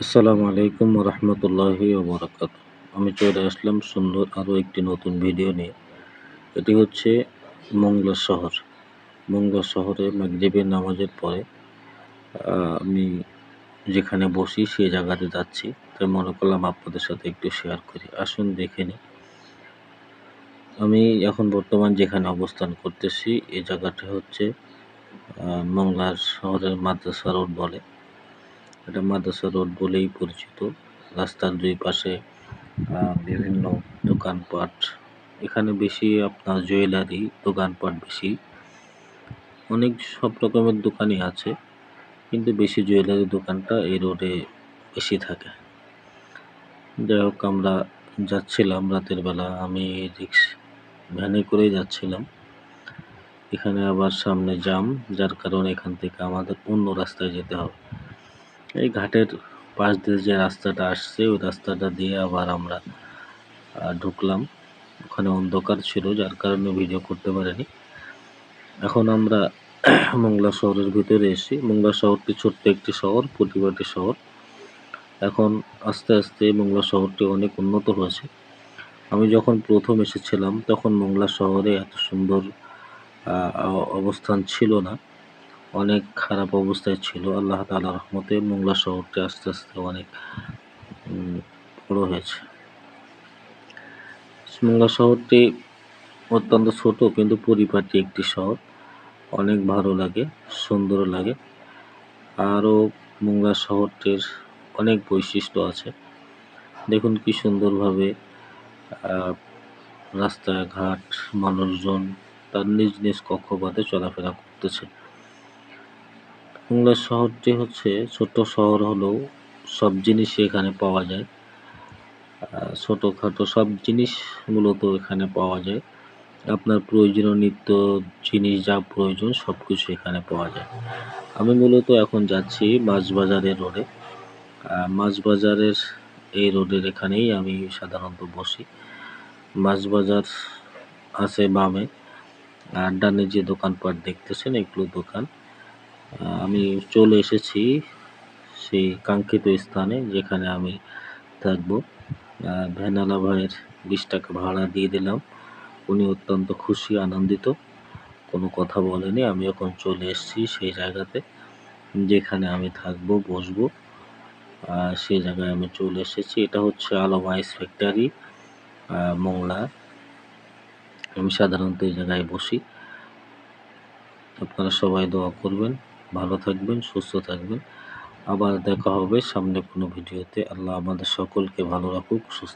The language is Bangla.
আসসালামু আলাইকুম রহমতুল্লাহি ওবরাকাত। আমি চলে আসলাম সুন্দর আরও একটি নতুন ভিডিও নিয়ে। এটি হচ্ছে মংলা শহর। মংলা শহরে মাগরিবের নামাজের পরে আমি যেখানে বসি সেই জায়গাতে যাচ্ছি, তাই মনে করলাম আপনাদের সাথে একটু শেয়ার করি। আসুন দেখে নিই। আমি এখন বর্তমান যেখানে অবস্থান করতেছি এই জায়গাটা হচ্ছে মংলা শহরের মাদ্রাসা রোড বলে। এটা মাদ্রাসা রোড বলেই পরিচিত। রাস্তার দুই পাশে বিভিন্ন দোকানপাট। এখানে বেশি আপনার জুয়েলারি দোকানপাট বেশি। অনেক সব রকমের দোকানই আছে, কিন্তু বেশি জুয়েলারি দোকানটা এই রোডে বেশি থাকে। যাই হোক, আমরা যাচ্ছিলাম রাতের বেলা, আমি ভ্যানে করেই যাচ্ছিলাম। এখানে আবার সামনে জাম, যার কারণে এখান থেকে আমাদের অন্য রাস্তায় যেতে হবে। এই ঘাটের পাশ দিয়ে যে রাস্তাটা আসছে ওই রাস্তাটা দিয়ে আবার আমরা ঢুকলাম। ওখানে অন্ধকার ছিল, যার কারণে ভিডিও করতে পারিনি। এখন আমরা মংলা শহরের ভিতরে এসেছি। মংলা শহরটি ছোট্ট একটি শহর, প্রতিবাদী শহর। এখন আস্তে আস্তে মংলা শহরটি অনেক উন্নত হয়েছে। আমি যখন প্রথম এসেছিলাম তখন মংলা শহরে এত সুন্দর অবস্থান ছিল না, অনেক খারাপ অবস্থায় ছিল। আল্লাহ তাআলার রহমতে মংলা শহরটি আস্তে আস্তে অনেক বড় হয়েছে। মংলা শহরটি অত্যন্ত ছোট কিন্তু পরিপাটি একটি শহর, অনেক ভালো লাগে, সুন্দর লাগে। আরও মংলা শহরটির অনেক বৈশিষ্ট্য আছে। দেখুন কি সুন্দরভাবে রাস্তাঘাট, মানুষজন তার নিজ নিজ কক্ষপথে চলাফেরা করতেছে। মংলা শহরটি হচ্ছে ছোট্ট শহর হলেও সব জিনিসই এখানে পাওয়া যায়। ছোটোখাটো সব জিনিস মূলত এখানে পাওয়া যায়। আপনার প্রয়োজনীয় নিত্য জিনিস যা প্রয়োজন সব কিছু এখানে পাওয়া যায়। আমি মূলত এখন যাচ্ছি মাছবাজারের রোডে। মাছবাজারের এই রোডের এখানেই আমি সাধারণত বসি। মাছবাজার আছে বামে, আর ডানে যে দোকানপাট দেখতেছেন এগুলো দোকান। আমি চলে এসেছি সেই কাঙ্ক্ষিত স্থানে যেখানে আমি থাকবো। ভ্যানওয়ালা ভাইয়ের 20 টাকা ভাড়া দিয়ে দিলাম। উনি অত্যন্ত খুশি, আনন্দিত, কোনো কথা বলেনি। আমি এখন চলে এসেছি সেই জায়গাতে যেখানে আমি থাকবো, বসবো। সেই জায়গায় আমি চলে এসেছি। এটা হচ্ছে আলম আইস ফ্যাক্টরি, মংলা। আমি সাধারণত এই জায়গায় বসি। আপনারা সবাই দোয়া করবেন, ভালো থাকবেন, সুস্থ থাকবেন। আবার দেখা হবে সামনে কোনো ভিডিওতে। আল্লাহ আমাদের সকলকে ভালো রাখুক, সুস্থ